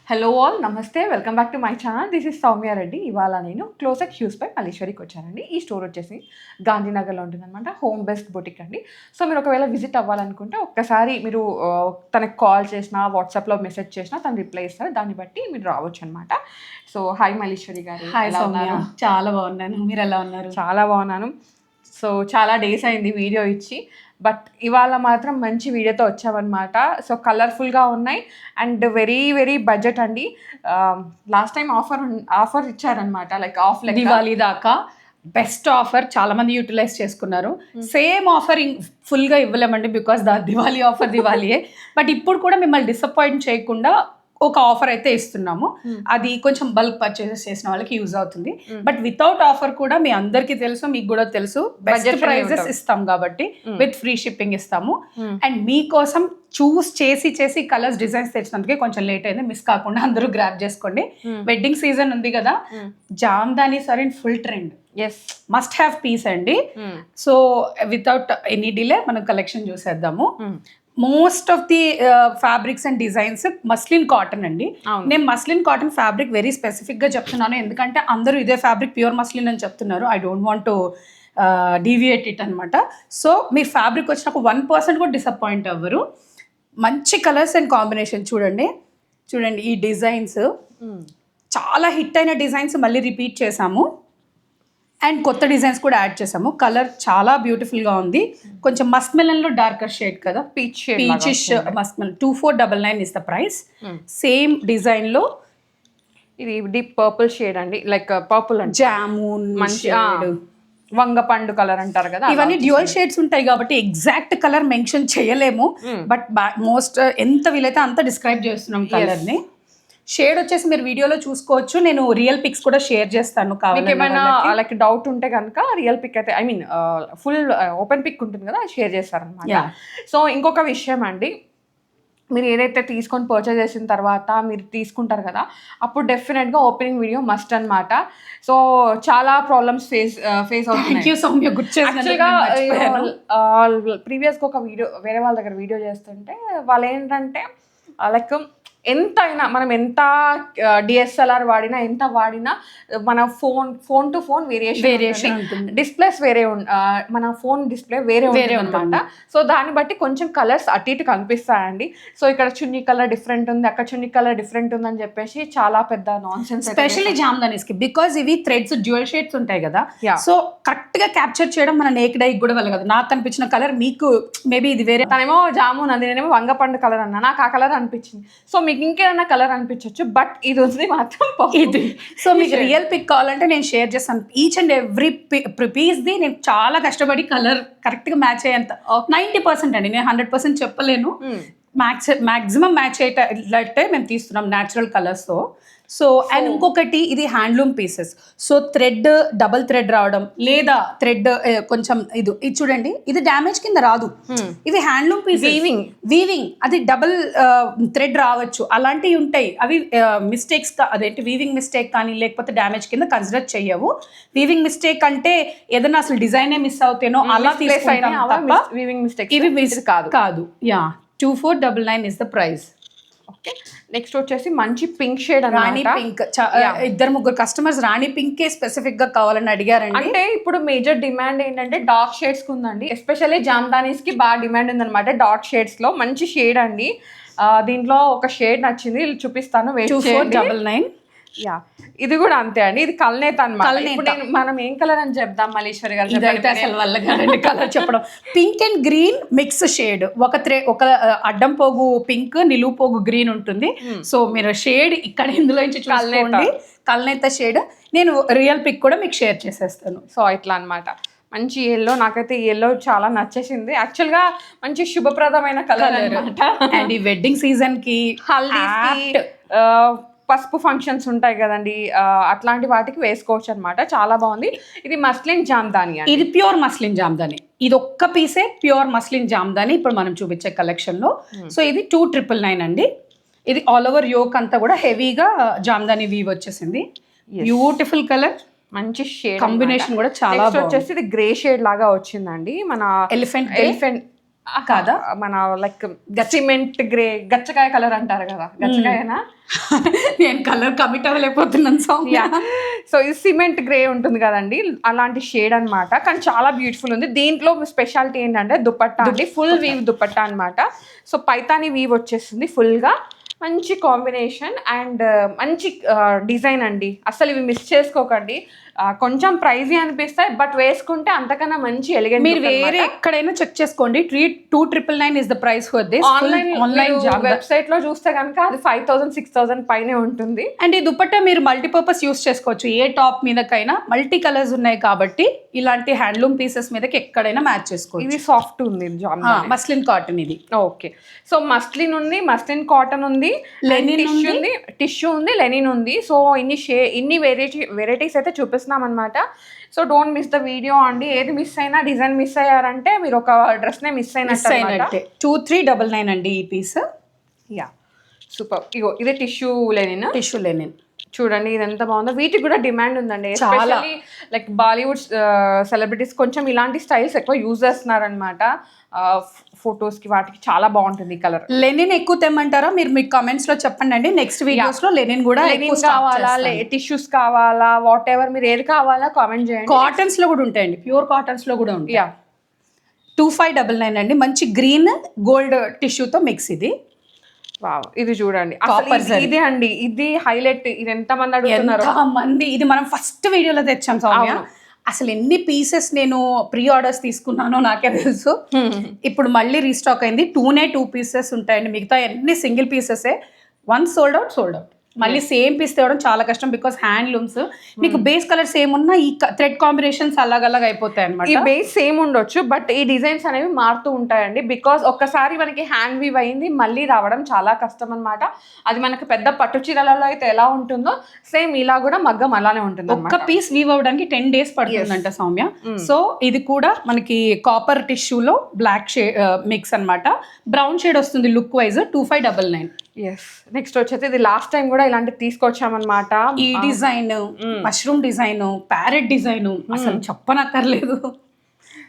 Hello all నమస్తే, welcome back to my channel. This is Soumya Reddy. ఇవాళ నేను క్లోజెక్ హ్యూస్ పై మల్లేశ్వరికి వచ్చానండి. ఈ స్టోర్ వచ్చేసి గాంధీనగర్లో ఉంటుందన్నమాట. హోమ్ బెస్ట్ బొటిక్ అండి. సో మీరు ఒకవేళ విజిట్ అవ్వాలనుకుంటే ఒక్కసారి మీరు తనకు కాల్ చేసినా, వాట్సాప్లో మెసేజ్ చేసినా తను రిప్లై ఇస్తారు. దాన్ని బట్టి మీరు రావచ్చు అనమాట. సో హాయ్ మల్లేశ్వరి గారు. హాయ్ సౌమ్య, చాలా బాగున్నాను. మీరు ఎలా ఉన్నారు? చాలా బాగున్నాను. సో చాలా డేస్ అయింది వీడియో ఇచ్చి, బట్ ఇవాళ మాత్రం మంచి వీడియోతో వచ్చామన్నమాట. సో కలర్ఫుల్గా ఉన్నాయి అండ్ వెరీ వెరీ బడ్జెట్ అండి. లాస్ట్ టైం ఆఫర్ ఇచ్చారనమాట, లైక్ దివాళీ దాకా బెస్ట్ ఆఫర్ చాలా మంది యూటిలైజ్ చేసుకున్నారు. సేమ్ ఆఫర్ ఫుల్గా ఇవ్వలేమండి, బికాస్ దివాళీ ఆఫర్ దివాళీయే. బట్ ఇప్పుడు కూడా మిమ్మల్ని డిసప్పాయింట్ చేయకుండా ఒక ఆఫర్ అయితే ఇస్తున్నాము. అది కొంచెం బల్క్ పర్చేసెస్ చేసిన వాళ్ళకి యూజ్ అవుతుంది. బట్ వితౌట్ ఆఫర్ కూడా మీ అందరికీ తెలుసు, మీకు కూడా తెలుసు, బెస్ట్ ప్రైజెస్ ఇస్తాం కాబట్టి విత్ ఫ్రీ షిప్పింగ్ ఇస్తాము. అండ్ మీకోసం చూస్ చేసి కలర్స్ డిజైన్స్ తెచ్చినందుకే కొంచెం లేట్ అయింది. మిస్ కాకుండా అందరూ గ్రాప్ చేసుకోండి. వెడ్డింగ్ సీజన్ ఉంది కదా, జామ్దాని సరే full trend, must have piece అండి. సో వితౌట్ ఎనీ డిలే మనం కలెక్షన్ చూసేద్దాము. Most of the fabrics and designs muslin cotton అండి. నేను మస్లిన్ కాటన్ ఫ్యాబ్రిక్ వెరీ స్పెసిఫిక్గా చెప్తున్నాను, ఎందుకంటే అందరూ ఇదే ఫ్యాబ్రిక్ ప్యూర్ మస్లిన్ అని చెప్తున్నారు. I don't want to deviate it అనమాట. సో మీ ఫ్యాబ్రిక్ వచ్చినాక 1% కూడా డిసప్పాయింట్ అవ్వరు. మంచి కలర్స్ అండ్ కాంబినేషన్ చూడండి. ఈ డిజైన్స్ చాలా హిట్ అయిన డిజైన్స్ మళ్ళీ రిపీట్ చేసాము అండ్ కొత్త డిజైన్స్ కూడా యాడ్ చేసాము. కలర్ చాలా బ్యూటిఫుల్గా ఉంది. కొంచెం మస్క్ మెలన్లో డార్కర్ షేడ్ కదా, peachish Musk melon. 2499 is the price. Same డిజైన్లో ఇది డీప్ పర్పుల్ షేడ్ అండి, like purple and jamun, Vangapandu colour అంటారు కదా. ఇవన్నీ డ్యూయల్ షేడ్స్ ఉంటాయి కాబట్టి ఎగ్జాక్ట్ కలర్ మెన్షన్ చేయలేము. బట్ మోస్ట్ ఎంత వీలైతే అంత డిస్క్రైబ్ చేస్తున్నాం కలర్ని. షేడ్ వచ్చేసి మీరు వీడియోలో చూసుకోవచ్చు. నేను రియల్ పిక్స్ కూడా షేర్ చేస్తాను. కావాలి ఏమైనా లైక్ డౌట్ ఉంటే కనుక రియల్ పిక్ అయితే, I mean full open pic ఉంటుంది కదా, షేర్ చేస్తారనమాట. సో ఇంకొక విషయం అండి, మీరు ఏదైతే తీసుకొని పర్చేజ్ చేసిన తర్వాత మీరు తీసుకుంటారు కదా, అప్పుడు డెఫినెట్గా ఓపెనింగ్ వీడియో మస్ట్ అనమాట. సో చాలా ప్రాబ్లమ్స్ ఫేస్ అవుతున్నాయి. యాక్చువల్గా ప్రీవియస్గా ఒక వీడియో వేరే వాళ్ళ దగ్గర వీడియో చేస్తుంటే వాళ్ళు ఏంటంటే లైక్ ఎంతైనా మనం ఎంత డిఎస్ఎల్ఆర్ వాడినా ఎంత వాడినా మన phone to phone variation displays వేరే మన ఫోన్ డిస్ప్లే వేరే అనమాట. సో దాన్ని బట్టి కొంచెం కలర్స్ అటు ఇటు కనిపిస్తాయండి. సో ఇక్కడ చున్నీ కలర్ డిఫరెంట్ ఉంది, అక్కడ చున్నీ కలర్ డిఫరెంట్ ఉంది అని చెప్పేసి చాలా పెద్ద నాన్సెన్స్. స్పెషల్లీ జామ్దానీస్కి బికాజ్ ఇవి థ్రెడ్స్ డ్యూయల్ షేడ్స్ ఉంటాయి కదా, సో కరెక్ట్ గా క్యాప్చర్ చేయడం మన నేకెడ్ ఐకి కూడా వెళ్ళదు. నాకు కనిపించిన కలర్ మీకు మేబీ ఇది వేరే. తనేమో జామున్ అంది, నేనేమో వంగపండు కలర్ అన్నా, నాకు ఆ కలర్ అనిపించింది. సో మీకు ఇంకేదైనా కలర్ అనిపించవచ్చు, బట్ ఇది ఉంది మాత్రం ఇది. సో మీకు రియల్ పిక్ కావాలంటే నేను షేర్ చేస్తాను. ఈచ్ అండ్ ఎవ్రీ పీస్ ది నేను చాలా కష్టపడి కలర్ కరెక్ట్ గా మ్యాచ్ అయ్యేంత 90% అండి, నేను 100% చెప్పలేను. మ్యాక్సిమం మ్యాచ్ అయ్యేటట్టే మేము తీస్తున్నాం న్యాచురల్ కలర్స్తో. సో అండ్ ఇంకొకటి ఇది handloom pieces. So thread double thread రావడం, లేదా థ్రెడ్ కొంచెం ఇది చూడండి, ఇది డ్యామేజ్ కింద రాదు. ఇవి హ్యాండ్లూమ్ పీస్, వీవింగ్ అది డబల్ థ్రెడ్ రావచ్చు, అలాంటివి ఉంటాయి. అవి మిస్టేక్స్ అదేంటి వీవింగ్ మిస్టేక్ కానీ లేకపోతే డ్యామేజ్ కింద కన్సిడర్ చెయ్యవు. వీవింగ్ మిస్టేక్ అంటే ఏదైనా అసలు డిజైనే మిస్ అవుతేనో అలా తీసుకుంటాం తప్ప వీవింగ్ మిస్టేక్ ఇవి మిస్ కాదు. Yeah 2499 is the price. Okay, next వచ్చేసి మంచి పింక్ షేడ్, రాణి పింక్. 2-3 కస్టమర్స్ రాణి పింకే స్పెసిఫిక్ గా కావాలని అడిగారండి. అంటే ఇప్పుడు మేజర్ డిమాండ్ ఏంటంటే డార్క్ షేడ్స్ కి ఉందండి, ఎస్పెషల్లీ జామ్దానీస్ కి బాగా డిమాండ్ ఉందన్నమాట. డార్క్ షేడ్స్ లో మంచి షేడ్ అండి. దీంట్లో ఒక షేడ్ నచ్చింది, చూపిస్తాను. 2499. యా ఇది కూడా అంతే అండి, ఇది కల్నేత అన్నమాట. మనం ఏం కలర్ అని చెప్దాం మల్లేశ్వరి గారు? ఇదైతే అసలు వల్లగారండి కలర్ చెప్పడం. Pink and green mix shade, ఒక అడ్డం పోగు పింక్, నిలువు పోగు గ్రీన్ ఉంటుంది. సో మీరు షేడ్ ఇక్కడ ఇందులో నుంచి చూసుకోండి, కల్నేత షేడ్. నేను రియల్ పిక్ కూడా మీకు షేర్ చేసేస్తాను. సో ఇట్లా అనమాట. మంచి ఎల్లో, నాకైతే ఈ ఎల్లో చాలా నచ్చేసింది. యాక్చువల్గా మంచి శుభప్రదమైన కలర్ అనమాట. అండ్ ఈ వెడ్డింగ్ సీజన్ కి, హల్దీకి, పసుపు ఫంక్షన్స్ ఉంటాయి కదండి, అట్లాంటి వాటికి వేసుకోవచ్చు అనమాట. చాలా బాగుంది. ఇది మస్లిన్ జామ్దాని, ఇది ప్యూర్ మస్లిన్ జామ్దాని. ఇది ఒక్క పీసే ప్యూర్ మస్లిన్ జామ్దాని ఇప్పుడు మనం చూపించే కలెక్షన్ లో. సో ఇది 2999 అండి. ఇది ఆల్ ఓవర్ యోక్ అంతా కూడా హెవీగా జామ్దాని వీవ్ వచ్చేసింది. బ్యూటిఫుల్ కలర్, మంచి షేడ్ కాంబినేషన్ కూడా చాలా. వచ్చేసి ఇది గ్రే షేడ్ లాగా వచ్చిందండి, మన ఎలిఫెంట్ కాదా? మన లైక్ సిమెంట్ గ్రే గచ్చకాయ కలర్ అంటారు కదా, గచ్చకాయనా? నేను కలర్ కమిట్ అవ్వలేకపోతున్నాను సౌమ్య. సో ఇది సిమెంట్ గ్రే ఉంటుంది కదండి, అలాంటి షేడ్ అన్నమాట. కానీ చాలా బ్యూటిఫుల్ ఉంది. దీంట్లో స్పెషాలిటీ ఏంటంటే దుపట్టా అండి, ఫుల్ వీవ్ దుపట్టా అన్నమాట. సో పైతాని వీవ్ వచ్చేస్తుంది ఫుల్గా, మంచి కాంబినేషన్ అండ్ మంచి డిజైన్ అండి. అసలు ఇవి మిస్ చేసుకోకండి. కొంచెం ప్రైజీ అనిపిస్తాయి, బట్ వేసుకుంటే అంతకన్నా మంచి ఎలిగెంట్. మీరు వేరే ఎక్కడైనా చెక్ చేసుకోండి, 2,999 is the price for this. Online website లో చూస్తే కనుక అది 5,000 6,000 పైనే ఉంటుంది. అండ్ ఈ దుపట్టా మీరు మల్టీపర్పస్ యూస్ చేసుకోవచ్చు. ఏ టాప్ మీదకైనా మల్టీ కలర్స్ ఉన్నాయి కాబట్టి ఇలాంటి హ్యాండ్లూమ్ పీసెస్ మీదకి ఎక్కడైనా మ్యాచ్ చేసుకోవచ్చు. ఇది సాఫ్ట్ ఉంది, మస్లిన్ కాటన్ ఇది. ఓకే, సో మస్లిన్ ఉంది, మస్లిన్ కాటన్ ఉంది, లెనిన్ ఉంది, టిష్యూ ఉంది, లెనిన్ ఉంది. సో ఇన్ని వెరైటీస్ అయితే చూపిస్తున్నాం అనమాట. So don't miss the video అండి. ఏది మిస్ అయినా, డిజైన్ మిస్ అయ్యారంటే మీరు ఒక డ్రెస్ నే మిస్ అయినట్టే. 2,399 అండి ఈ పీస్. Yeah, super. ఇగో ఇది టిష్యూ లెనిన్. చూడండి ఇది ఎంత బాగుందో. వీటికి కూడా డిమాండ్ ఉందండి, ఎస్పెషల్లీ లైక్ బాలీవుడ్ సెలబ్రిటీస్ కొంచెం ఇలాంటి స్టైల్స్ ఎక్కువ యూజ్ చేస్తున్నారు అనమాట. ఫొటోస్ కి వాటికి చాలా బాగుంటుంది కలర్. లెనిన్ ఎక్కువ తెమ్మంటారా? మీరు మీ కామెంట్స్ లో చెప్పండి అండి. నెక్స్ట్ వీడియోస్ లో లెనిన్ కూడా కావాలా, టిష్యూస్ కావాలా, వాట్ ఎవర్ మీరు ఏది కావాలా కామెంట్ చేయండి. కాటన్స్ లో కూడా ఉంటాయండి, ప్యూర్ కాటన్స్ లో కూడా ఉంటాయి. 2,599 అండి. మంచి గ్రీన్ గోల్డ్ టిష్యూతో మిక్స్ ఇది. వావ్, ఇది చూడండి ఇదే అండి, ఇది హైలైట్. ఇది ఎంత మంది అడుగుతున్నారు? ఇది మనం ఫస్ట్ వీడియోలో తెచ్చాం సౌమ్య. అసలు ఎన్ని పీసెస్ నేను ప్రీ ఆర్డర్స్ తీసుకున్నానో నాకే తెలుసు. ఇప్పుడు మళ్ళీ రీస్టాక్ అయింది. 2 పీసెస్ ఉంటాయండి, మిగతా అన్ని సింగిల్ పీసెసే. Once sold out. మళ్ళీ సేమ్ పీస్ తేవడం చాలా కష్టం, బికాస్ హ్యాండ్లూమ్స్ మీకు బేస్ కలర్ సేమ్ ఉన్నా ఈ థ్రెడ్ కాంబినేషన్స్ అలాగ అయిపోతాయి అనమాట. ఈ బేస్ సేమ్ ఉండొచ్చు, బట్ ఈ డిజైన్స్ అనేవి మారుతూ ఉంటాయండి. బికాస్ ఒక్కసారి మనకి హ్యాండ్ వీవ్ అయింది, మళ్ళీ రావడం చాలా కష్టం అనమాట. అది మనకి పెద్ద పట్టు చీరలలో అయితే ఎలా ఉంటుందో సేమ్ ఇలా కూడా మగ్గం అలానే ఉంటుంది. ఒక్క పీస్ వీవ్ అవ్వడానికి 10 days పడుతుందంట సౌమ్య. సో ఇది కూడా మనకి కాపర్ టిష్యూలో బ్లాక్ షేడ్ మిక్స్ అనమాట. బ్రౌన్ షేడ్ వస్తుంది లుక్ వైజ్. 2,599. ఎస్, నెక్స్ట్ వచ్చేసి ఇది లాస్ట్ టైం కూడా ఇలాంటివి తీసుకొచ్చామన్నమాట. ఈ design, mushroom design, parrot design అసలు చెప్పనక్కర్లేదు.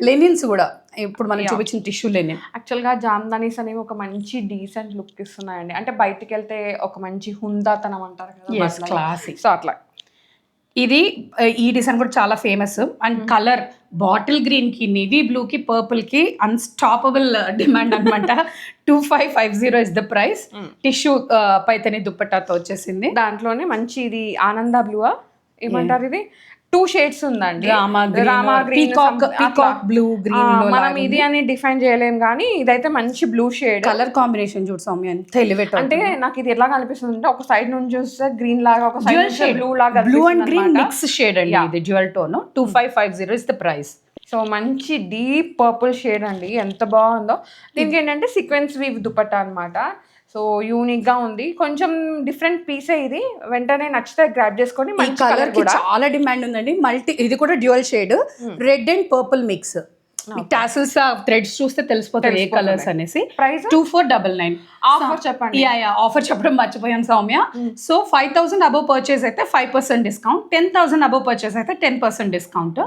లెనిన్స్ కూడా ఇప్పుడు మనం చూపించిన టిష్యూ లెనిన్. యాక్చువల్గా జామ్దానీస్ అనేవి ఒక మంచి డీసెంట్ లుక్ ఇస్తున్నాయండి. అంటే బయటికి వెళ్తే ఒక మంచి హుందాతనం అంటారు కదా, క్లాసిక్. సో అట్లా ఇది ఈ డిజైన్ కూడా చాలా famous. And colour bottle green కి, నేవీ బ్లూ కి, పర్పుల్ కి అన్స్టాపబుల్ డిమాండ్ అనమాట. 2,550 is the price. Tissue Paithani దుప్పట్టాతో వచ్చేసింది. దాంట్లోనే మంచి ఇది ఆనంద బ్లూ ఏమంటారు, ఇది 2 షేడ్స్ ఉందండి. Rama green, peacock blue, green. మనం ఇది అని డిఫైన్ చేయలేం కానీ ఇదైతే మంచి బ్లూ షేడ్. కలర్ కాంబినేషన్ చూడు సౌమ్య, ఎలివేట్. అంటే నాకు ఇది ఎలా కనిపిస్తుంది అంటే, ఒక సైడ్ నుంచి చూస్తే గ్రీన్ లాగా, ఒక సైడ్ బ్లూ లాగా, blue and green mix shade అండి ఇది, dual tone. 2,550 is the price. So మంచి డీప్ పర్పుల్ షేడ్ అండి, ఎంత బాగుందో. దీనికి ఏంటంటే సీక్వెన్స్ వీవ్ దుపట్టా అనమాట. సో యూనిక్ గా ఉంది, కొంచెం డిఫరెంట్ పీసే ఇది. వెంటనే నచ్చితే గ్రాబ్ చేసుకొని. మంచి కలర్ కి చాలా డిమాండ్ ఉందండి. ఇది కూడా dual shade, red and purple mix. Tassels threads చూస్తే తెలిసిపోతుంది ఏ కలర్స్ అనేసి. ప్రైస్ 2,499. ఆఫర్ చెప్పండి. ఆఫర్ చెప్పడం మర్చిపోయాను సౌమ్య. సో 5,000 అబవ్ పర్చేస్ అయితే 5% డిస్కౌంట్, 10,000 అబవ్ పర్చేస్ అయితే 10% discount.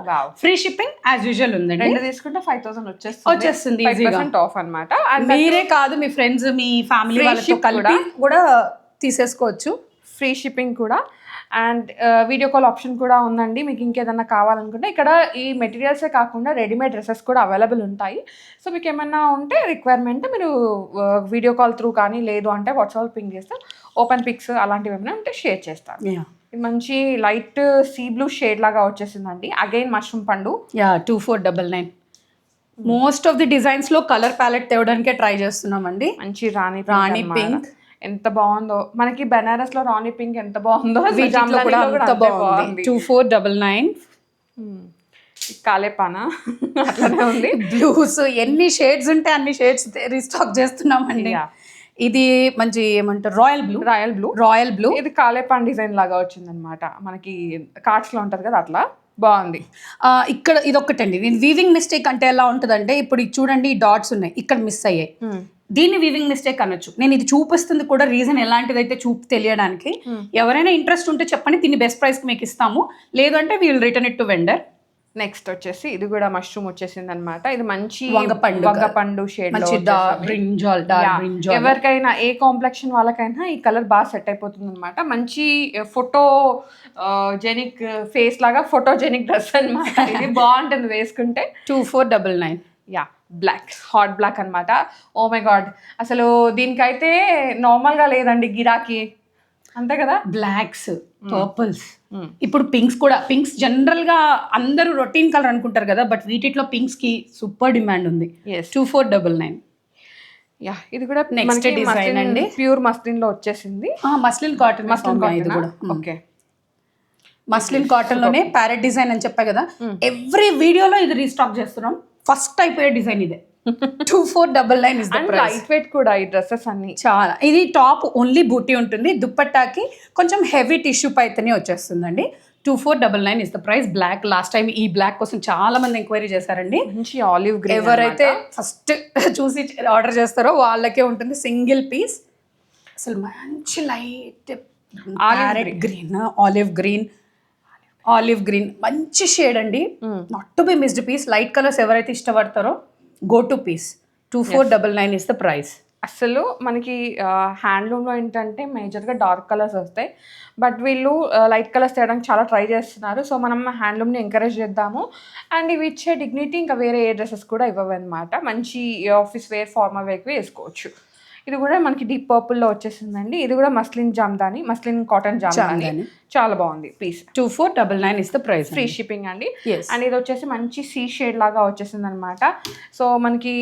Free shipping as usual ఉందండి. రెండు తీసుకుంటే 5,000 వచ్చేస్తుంది ఈజీగా. ఆఫ్ అనమాట. మీరే కాదు, మీ ఫ్రెండ్స్, మీ ఫ్యామిలీ వాళ్ళతో కలిపి కూడా తీసేసుకోవచ్చు. ఫ్రీ షిప్పింగ్ కూడా. అండ్ వీడియో కాల్ ఆప్షన్ కూడా ఉందండి. మీకు ఇంకేదన్నా కావాలనుకుంటే ఇక్కడ ఈ మెటీరియల్సే కాకుండా రెడీమేడ్ డ్రెస్సెస్ కూడా అవైలబుల్ ఉంటాయి. సో మీకు ఏమన్నా ఉంటే రిక్వైర్మెంట్ మీరు వీడియో కాల్ త్రూ కానీ, లేదు అంటే వాట్సాప్ పింగ్ చేస్తే ఓపెన్ పిక్స్ అలాంటివి ఏమైనా ఉంటే షేర్ చేస్తాను. ఇది మంచి లైట్ సీ బ్లూ షేడ్ లాగా వచ్చేసిందండి. అగైన్ మష్రూమ్ పండు. 2,499. మోస్ట్ ఆఫ్ ది డిజైన్స్ లో కలర్ ప్యాలెట్ తేవడానికే ట్రై చేస్తున్నామండి. మంచి రాణి పింక్ ఎంత బాగుందో. మనకి బెనారస్ లో రాణి పింక్ ఎంత బాగుందో, 2,499. కాలేపానా అట్లానే ఉంది. బ్లూస్ ఎన్ని షేడ్స్ ఉంటే అన్ని షేడ్స్ రీస్టాక్ చేస్తున్నామండి. ఇది మంచి ఏమంటారు, రాయల్ బ్లూ. ఇది కాలేపాన్ డిజైన్ లాగా వచ్చింది అనమాట. మనకి కార్డ్స్ లో ఉంటది కదా, అట్లా బాగుంది. ఇక్కడ ఇది ఒక్కటండి. వీవింగ్ మిస్టేక్ అంటే ఎలా ఉంటుందంటే, ఇప్పుడు చూడండి ఈ డాట్స్ ఉన్నాయి, ఇక్కడ మిస్ అయ్యాయి. దీన్ని వీవింగ్ మిస్టేక్ అనొచ్చు. నేను ఇది చూపిస్తుంది కూడా రీజన్ ఎలాంటిదైతే తెలియడానికి. ఎవరైనా ఇంట్రెస్ట్ ఉంటే చెప్పండి, దీన్ని బెస్ట్ ప్రైస్కి మీకు ఇస్తాము. లేదంటే we will return it to vendor. Next వచ్చేసి ఇది కూడా మష్రూమ్ వచ్చేసింది అనమాట. ఇది మంచి వంగపండు షేడ్ మంచి డార్క్ బ్రింజాల్ ఎవరికైనా ఏ కాంప్లెక్షన్ వాళ్ళకైనా ఈ కలర్ బాగా సెట్ అయిపోతుంది అనమాట. మంచి ఫోటో జెనిక్ ఫేస్ లాగా ఫోటోజెనిక్ డ్రెస్ అనమాట. ఇది బాగుంటుంది వేసుకుంటే. 2499. యా, బ్లాక్, హాట్ బ్లాక్ అనమాట. ఓ మై గాడ్, అసలు దీనికైతే నార్మల్గా లేదండి గిరాకీ, అంతే కదా. బ్లాక్స్, పర్పుల్స్, ఇప్పుడు పింక్స్ కూడా. పింక్స్ జనరల్ గా అందరూ రొటీన్ కలర్ అనుకుంటారు కదా, బట్ వీటిలో పింక్స్ కి సూపర్ డిమాండ్ ఉంది. 2499. యా, ఇది కూడా నెక్స్ట్ డిజైన్ అండి, ప్యూర్ మస్లిన్ లో వచ్చేసింది. మస్లిన్ కాటన్, ఇది కూడా ఓకే. మస్లిన్ కాటన్ లోనే ప్యారెట్ డిజైన్ అని చెప్పా కదా, ఎవ్రీ వీడియోలో ఇది రీస్టాక్ చేస్తున్నాం. ఫస్ట్ అయిపోయే డిజైన్ ఇదే. 2499 is the price. Light weight కూడా ఈ డ్రెస్సెస్ అన్ని చాలా. ఇది టాప్ ఓన్లీ బూటీ ఉంటుంది, దుప్పట్టాకి కొంచెం హెవీ టిష్యూ పైతనే వచ్చేస్తుందండి. 2499 is the price. Black, last time ఈ బ్లాక్ కోసం చాలా మంది ఎంక్వైరీ చేశారండి. మంచి ఆలివ్ గ్రీన్, ఎవరైతే ఫస్ట్ చూసి ఆర్డర్ చేస్తారో వాళ్ళకే ఉంటుంది సింగిల్ పీస్. అసలు మంచి లైట్ గ్రీన్, ఆలివ్ గ్రీన్ మంచి షేడ్ అండి. Not to be missed piece. Light colours ఎవరైతే ఇష్టపడతారో go to piece. 2499 is the price. అసలు మనకి హ్యాండ్లూమ్లో ఏంటంటే మేజర్గా డార్క్ కలర్స్ వస్తాయి, బట్ వీళ్ళు లైట్ కలర్స్ తేయడానికి చాలా ట్రై చేస్తున్నారు. సో మనం హ్యాండ్లూమ్ని ఎంకరేజ్ చేద్దాము. అండ్ ఇవి ఇచ్చే డిగ్నిటీ ఇంకా వేరే ఏ డ్రెస్సెస్ కూడా ఇవ్వవన్నమాట. మంచి ఆఫీస్ వేర్, ఫార్మల్ వేర్కి వేసుకోవచ్చు. ఇది కూడా మనకి డీప్ పర్పుల్లో వచ్చేసిందండి. ఇది కూడా muslin Jamdani, muslin cotton Jamdani, చాలా బాగుంది piece. 2499 is the price. Free shipping అండి. అండ్ ఇది వచ్చేసి మంచి సీ షేడ్ లాగా వచ్చేసింది అనమాట. సో మనకి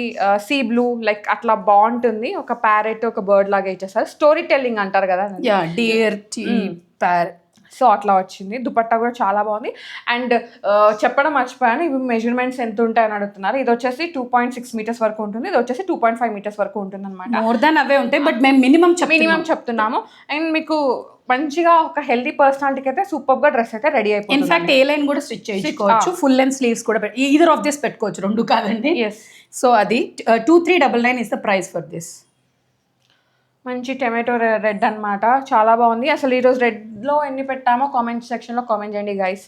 సీ బ్లూ లైక్ అట్లా బాగుంటుంది. ఒక ప్యారెట్, ఒక బర్డ్ లాగా ఇచ్చేస్తారు. స్టోరీ టెల్లింగ్ అంటారు కదా, డియర్ ప్యారెట్. సో అట్లా వచ్చింది. దుపట్టా కూడా చాలా బాగుంది. అండ్ చెప్పడం మర్చిపోయాను, ఇవి మెజర్మెంట్స్ ఎంత ఉంటాయని అడుగుతున్నారు. ఇది వచ్చేసి 2.6 meters వరకు ఉంటుంది, ఇది వచ్చేసి 2.5 meters వరకు ఉంటుంది అనమాట. మోర్ దాన్ అవే ఉంటాయి, బట్ మేము మినిమం చెప్తున్నాము. అండ్ మీకు మంచిగా ఒక హెల్దీ పర్సనాలిటీకి అయితే సూపర్ గా డ్రెస్ అయితే రెడీ అయిపోయింది. ఇన్ఫాక్ట్ ఏ లైన్ కూడా స్టిచ్ చేసుకోవచ్చు, ఫుల్ లెంత్ స్లీవ్స్ కూడా ఈదర్ ఆఫ్ దిస్ పెట్టుకోవచ్చు, రెండు కాదండి. సో అది 2399 is the price for this. మంచి టమాటో రెడ్ అనమాట, చాలా బాగుంది. అసలు ఈరోజు రెడ్లో ఎన్ని పెట్టామో కామెంట్ సెక్షన్లో కామెంట్ చేయండి గైస్.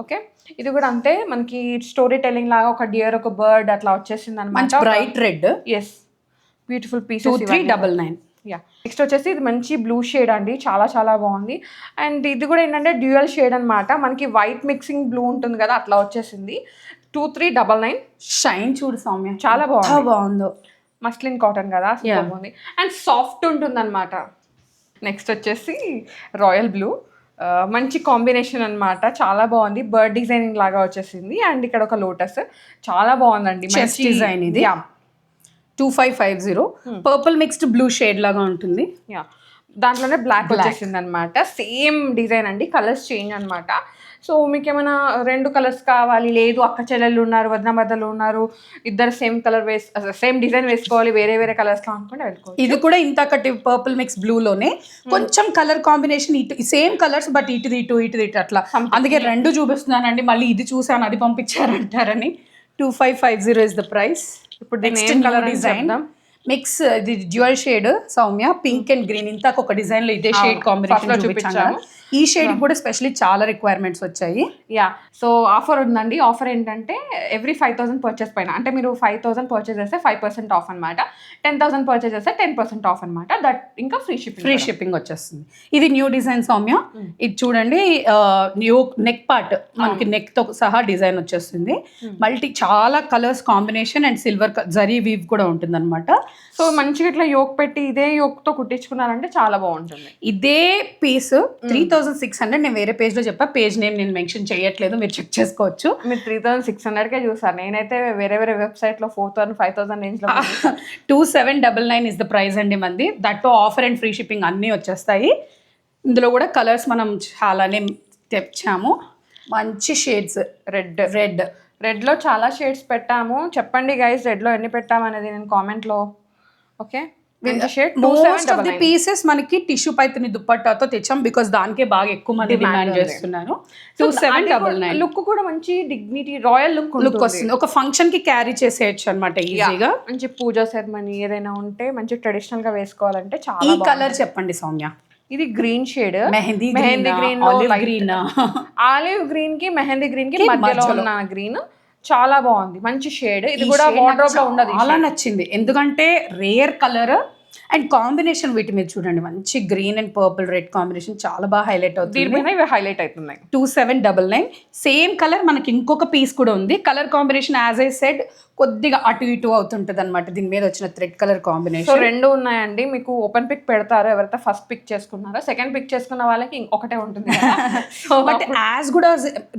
ఓకే, ఇది కూడా అంతే మనకి స్టోరీ టెల్లింగ్ లాగా ఒక డియర్, ఒక బర్డ్ అట్లా వచ్చేసింది అనమాట. Bright red. Yes, beautiful piece. 2399. Yeah, next వచ్చేసి ఇది మంచి బ్లూ షేడ్ అండి, చాలా చాలా బాగుంది. అండ్ ఇది కూడా ఏంటంటే డ్యూయల్ షేడ్ అనమాట. మనకి వైట్ మిక్సింగ్ బ్లూ ఉంటుంది కదా, అట్లా వచ్చేసింది. 2399. షైన్ చూడు సౌమ్య, చాలా బాగుందో. మస్లిన్ కాటన్ కదా, బాగుంది. అండ్ సాఫ్ట్ ఉంటుంది అనమాట. నెక్స్ట్ వచ్చేసి రాయల్ బ్లూ, మంచి కాంబినేషన్ అనమాట, చాలా బాగుంది. బర్డ్ డిజైనింగ్ లాగా వచ్చేసింది. అండ్ ఇక్కడ ఒక లోటస్, చాలా బాగుందండి. మంచి డిజైన్ ఇది. 2550. పర్పుల్ మిక్స్డ్ బ్లూ షేడ్ లాగా ఉంటుంది. యా, దాంట్లోనే బ్లాక్ వచ్చేసింది అనమాట. సేమ్ డిజైన్ అండి, కలర్స్ చేంజ్ అనమాట. సో మీకు ఏమైనా 2 కలర్స్ కావాలి, లేదు అక్క చెల్లెళ్ళు ఉన్నారు, వదిన మద్దలు ఉన్నారు, ఇద్దరు సేమ్ కలర్ సేమ్ డిజైన్ వేసుకోవాలి, వేరే వేరే కలర్స్లో అనుకుంటే వెళ్ళుకోవచ్చు. ఇది కూడా ఇంతకటి పర్పుల్ మిక్స్ బ్లూలోనే కొంచెం కలర్ కాంబినేషన్, ఇటు సేమ్ కలర్స్ బట్ ఇటు అట్లా. అందుకే 2 చూపిస్తున్నానండి, మళ్ళీ ఇది చూసాను అది పంపించారంటారని. 2550 is the price. ఇప్పుడు నెక్స్ట్ కలర్ డిజైన్ మిక్స్, ఇది dual shade Soumya, pink and green. ఇంతకు ఒక డిజైన్ లో ఇదే షేడ్ కాంబినేషన్ చూపించాము. ఈ షేడ్ కూడా స్పెషల్లీ చాలా రిక్వైర్మెంట్స్ వచ్చాయి. యా, సో ఆఫర్ ఉందండి. ఆఫర్ ఏంటంటే ఎవ్రీ 5000 పర్చేస్ పైన, అంటే మీరు 5000 పర్చేస్ చేస్తే 5% ఆఫ్ అనమాట. 10,000 పర్చేస్ చేస్తే 10% ఆఫ్ అనమాట. దట్ ఇంకా ఫ్రీ షిప్పింగ్ వచ్చేస్తుంది. ఇది న్యూ డిజైన్ సౌమ్య, ఇది చూడండి. న్యూ నెక్ పార్ట్ మనకి నెక్ తో సహా డిజైన్ వచ్చేస్తుంది. మల్టీ చాలా colours combination and silver zari weave కూడా ఉంటుంది అనమాట. సో మంచిగా ఇట్లా యోక్ పెట్టి ఇదే యోక్ తో కుట్టించుకున్నారంటే చాలా బాగుంటుంది. ఇదే పీస్ 3600. నేను వేరే పేజ్ లో చెప్పా, పేజ్ నేమ్ నేను మెన్షన్ చేయట్లేదు, మీరు చెక్ చేసుకోవచ్చు. మీరు 3600కే చూసారు, నేనైతే వేరే వేరే వెబ్సైట్ లో 4000, 5000 రేంజ్ లో. 2799 is the price అండి మంది. That offer and free shipping అన్నీ వచ్చేస్తాయి. ఇందులో కూడా కలర్స్ మనం చాలానే తెచ్చాము. మంచి షేడ్స్, రెడ్లో చాలా షేడ్స్ పెట్టాము. చెప్పండి గైస్, రెడ్లో ఎన్ని పెట్టాము అనేది నేను కామెంట్లో. Okay, most of the pieces మనకి టిష్యూ పైతని దుప్పట్టాతో తెచ్చాం, బికాస్ దానికే బాగా ఎక్కువ మంది డిమాండ్ చేస్తున్నారు. 2799. లుక్ కూడా మంచి డిగ్నిటీ, రాయల్ లుక్ వస్తుంది. ఒక ఫంక్షన్ కి క్యారీ చేసేయచ్చు అనమాట ఈజీగా. మంచి పూజా సెరమనీ ఏదైనా ఉంటే మంచి ట్రెడిషనల్ గా వేసుకోవాలంటే చాలా. ఈ కలర్ చెప్పండి సౌమ్య. ఇది green shade, mehndi green, olive green, olive green కి మెహందీ గ్రీన్ కి మధ్యలో ఉన్న గ్రీన్ చాలా బాగుంది, మంచి షేడ్. ఇది కూడా వార్డ్రోబ్ లో ఉండదు. చాలా నచ్చింది ఎందుకంటే రేర్ కలర్ అండ్ కాంబినేషన్ వీటి మీద చూడండి, మంచి green and purple red combination చాలా బాగా హైలైట్ అవుతుంది. దీని మీద ఇవి హైలైట్ అవుతున్నాయి. 2799 సేమ్ కలర్. మనకి ఇంకొక పీస్ కూడా ఉంది. Colour combination as I said కొద్దిగా అటు ఇటు అవుతుంటది అనమాట దీని మీద వచ్చిన థ్రెడ్ కలర్ సో కాంబినేషన్. రెండు ఉన్నాయండి. మీకు ఓపెన్ పిక్ పెడతారు, ఎవరైతే ఫస్ట్ పిక్ చేసుకున్నారో. సెకండ్ పిక్ చేసుకున్న వాళ్ళకి ఇంకొకటే ఉంటుంది సో బట్ యాజ్ కూడా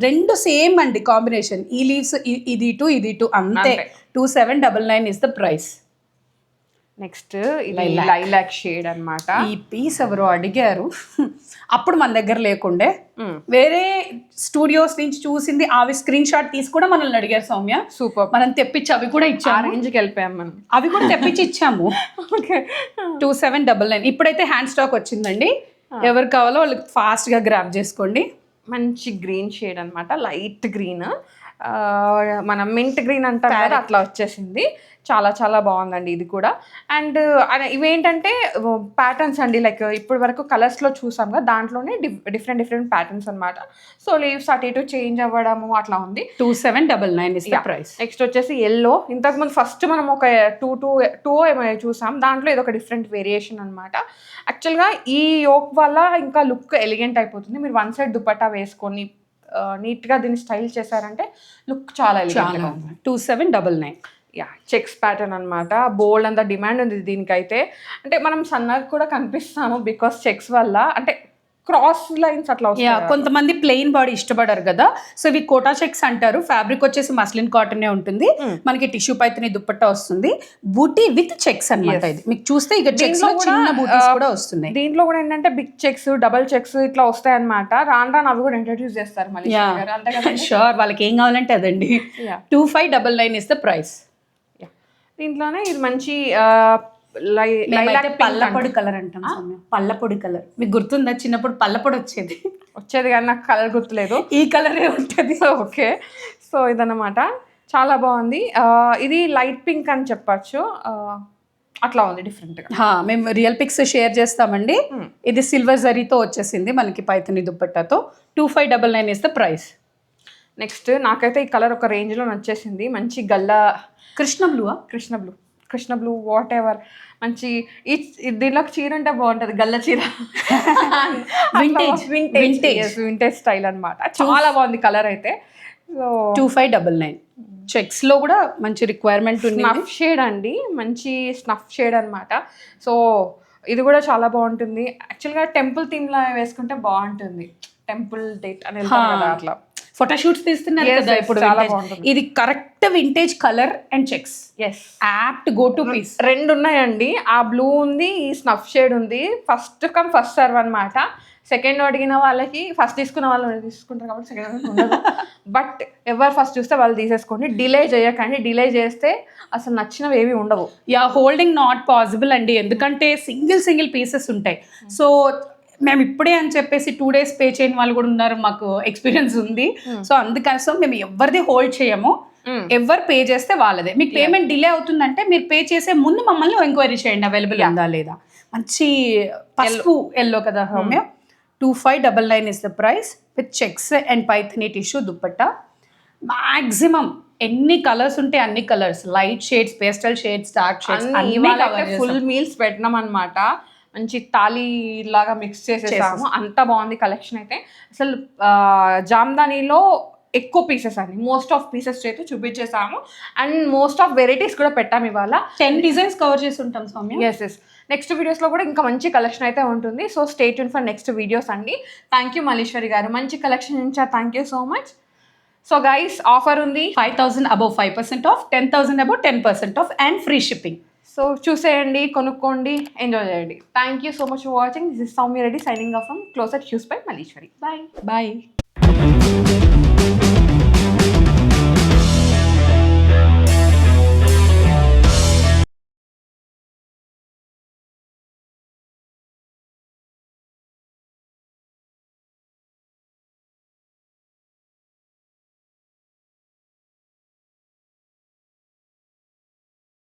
రెండు సేమ్ అండి కాంబినేషన్. ఈ లీవ్స్ ఇది ఇటు ఇది ఇటు అంతే. 2799 ఇస్ ద ప్రైస్. నెక్స్ట్ ఇది లైలాక్ షేడ్ అన్నమాట. ఈ పీస్ ఎవరో అడిగారు అప్పుడు మన దగ్గర లేకుండే, వేరే స్టూడియోస్ నుంచి చూసింది అవి స్క్రీన్ షాట్ తీసి కూడా మనల్ని అడిగారు సౌమ్య. సూపర్. మనం తెప్పించి అవి కూడా ఇచ్చాము, రేంజ్కి వెళ్ళిపోయాం మనం. అవి కూడా తెప్పించి ఇచ్చాము. 2799 ఇప్పుడైతే హ్యాండ్ స్టాక్ వచ్చిందండి. ఎవరు కావాలో వాళ్ళకి ఫాస్ట్గా గ్రాప్ చేసుకోండి. మంచి గ్రీన్ షేడ్ అన్నమాట, లైట్ గ్రీన్, మనం మింట్ గ్రీన్ అంటాం కదా అట్లా వచ్చేసింది. చాలా చాలా బాగుందండి ఇది కూడా. అండ్ ఇవేంటంటే ప్యాటర్న్స్ అండి, లైక్ ఇప్పటి వరకు కలర్స్లో చూసాం కదా, దాంట్లోనే డిఫరెంట్ ప్యాటర్న్స్ అనమాట. సో లీవ్స్ అటు ఇటు చేంజ్ అవ్వడము అట్లా ఉంది. 2799 ఇస్ ద ప్రైస్. నెక్స్ట్ వచ్చేసి ఎల్లో. ఇంతకుముందు ఫస్ట్ మనం ఒక టూ ఏమో చూసాం, దాంట్లో ఇది ఒక డిఫరెంట్ వేరియేషన్ అనమాట. యాక్చువల్గా ఈ యోక్ వల్ల ఇంకా లుక్ ఎలిగెంట్ అయిపోతుంది. మీరు వన్ సైడ్ దుపట్టా వేసుకొని నీట్గా దీన్ని స్టైల్ చేశారంటే లుక్ చాలా ఎలిగెంట్గా ఉంది. 2799. యా, చెక్స్ ప్యాటర్న్ అనమాట. బోల్డ్ అంత డిమాండ్ ఉంది దీనికైతే. అంటే మనం సన్నగా కూడా కనిపిస్తాము బికాస్ చెక్స్ వల్ల, అంటే క్రాస్ లైన్స్ అట్లా వస్తాయి. కొంతమంది ప్లెయిన్ బాడీ ఇష్టపడరు కదా, సో ఇవి కోటా చెక్స్ అంటారు. ఫ్యాబ్రిక్ వచ్చేసి మస్లిన్ కాటన్ ఉంటుంది. మనకి టిష్యూ పైతని దుపట్టా వస్తుంది, బూటీ విత్ చెక్స్ అన్నమాట. ఇది మీకు చూస్తే ఇక చెక్స్ లో చిన్న బూటీస్ కూడా వస్తున్నాయి. దీంట్లో కూడా ఏంటంటే బిగ్ చెక్స్, డబల్ చెక్స్ ఇట్లా వస్తాయి అనమాట. రాను అవి కూడా ఇంట్రడ్యూస్ చేస్తారు మళ్ళీ. షూర్, వాళ్ళకి ఏం కావాలంటే అదండి. 2599 ఇస్ ద ప్రైస్. దీంట్లోనే ఇది మంచి పల్లపొడి కలర్ అంటాం. పల్లపొడి కలర్ మీకు గుర్తుందా? చిన్నప్పుడు పల్లపొడి వచ్చేది కానీ నాకు కలర్ గుర్తులేదు. ఈ కలరే ఉంటుంది. ఓకే, సో ఇదన్నమాట, చాలా బాగుంది. ఇది లైట్ పింక్ అని చెప్పచ్చు, అట్లా ఉంది డిఫరెంట్గా. మేము రియల్ పిక్స్ షేర్ చేస్తామండి. ఇది సిల్వర్ జరీతో వచ్చేసింది మనకి పైథని దుపట్టాతో. 2599 ఇస్ ద ప్రైస్. నెక్స్ట్ నాకైతే ఈ కలర్ ఒక రేంజ్లో నచ్చేసింది. మంచి గల్లా కృష్ణ బ్లూ వాట్ ఎవర్, మంచి దీనిలోకి చీర ఉంటే బాగుంటుంది, గల్ల చీర. వింటేజ్ స్టైల్ అనమాట. చాలా బాగుంది కలర్ అయితే. 2599. చెక్స్ లో కూడా మంచి రిక్వైర్మెంట్ ఉంది. స్నఫ్ షేడ్ అండి, మంచి స్నఫ్ షేడ్ అనమాట. సో ఇది కూడా చాలా బాగుంటుంది. యాక్చువల్గా టెంపుల్ థీమ్ లా వేసుకుంటే బాగుంటుంది. టెంపుల్ డేట్ అని అట్లా ఫోటోషూట్స్ తీస్తున్నారు కదా ఇప్పుడు. ఇది correct vintage colour and checks. Apt go to piece. రెండు ఉన్నాయండి, ఆ బ్లూ ఉంది, ఈ స్నఫ్ షేడ్ ఉంది. ఫస్ట్ సర్వ్ అనమాట. సెకండ్ అడిగిన వాళ్ళకి, ఫస్ట్ తీసుకున్న వాళ్ళు తీసుకుంటారు కాబట్టి సెకండ్ ఉండదు. బట్ ఎవరు ఫస్ట్ చూస్తే వాళ్ళు తీసేసుకోండి. డిలే చేయకండి, డిలే చేస్తే అసలు నచ్చినవి ఏవి ఉండవు. హోల్డింగ్ నాట్ పాసిబుల్ అండి, ఎందుకంటే సింగిల్ పీసెస్ ఉంటాయి. సో మేము ఇప్పుడే అని చెప్పేసి 2 days పే చేయని వాళ్ళు కూడా ఉన్నారు, మాకు ఎక్స్పీరియన్స్ ఉంది. సో అందుకోసం మేము ఎవరిది హోల్డ్ చేయము, ఎవరు పే చేస్తే వాళ్ళదే. మీకు పేమెంట్ డిలే అవుతుందంటే మీరు పే చేసే ముందు మమ్మల్ని ఎంక్వైరీ చేయండి అవైలబుల్ ఉందా లేదా. మంచి పసుపు ఎల్లో కదా Soumya. 2599 is the price with checks and Paithani tissue dupatta. Maximum ఎన్ని కలర్స్ ఉంటే అన్ని colours, light shades, pastel shades, dark shades, full meals పెట్టినాం అనమాట. మంచి తాళీ లాగా మిక్స్ చేసేసాము. అంత బాగుంది కలెక్షన్ అయితే. అసలు జామ్దానీలో ఎక్కువ పీసెస్ అండి, మోస్ట్ ఆఫ్ పీసెస్ అయితే చూపించేసాము. అండ్ మోస్ట్ ఆఫ్ వెరైటీస్ కూడా పెట్టాము ఇవాళ. 10 డిజైన్స్ కవర్ చేసి ఉంటాం సౌమ్య. ఎస్. నెక్స్ట్ వీడియోస్లో కూడా ఇంకా మంచి కలెక్షన్ అయితే ఉంటుంది. So stay tune for next videos అండి. థ్యాంక్ యూ మల్లీశ్వరి గారు, మంచి కలెక్షన్ ఇచ్చారు. Thank you so much. So guys, offer ఉంది 5,000 above 5% off, 10,000 above 10% off and free shipping. So చూసేయండి, కొనుక్కోండి, ఎంజాయ్ చేయండి. Thank you so much for watching. This is Soumya Reddy signing off from Closer Hues by Malleswari. Bye.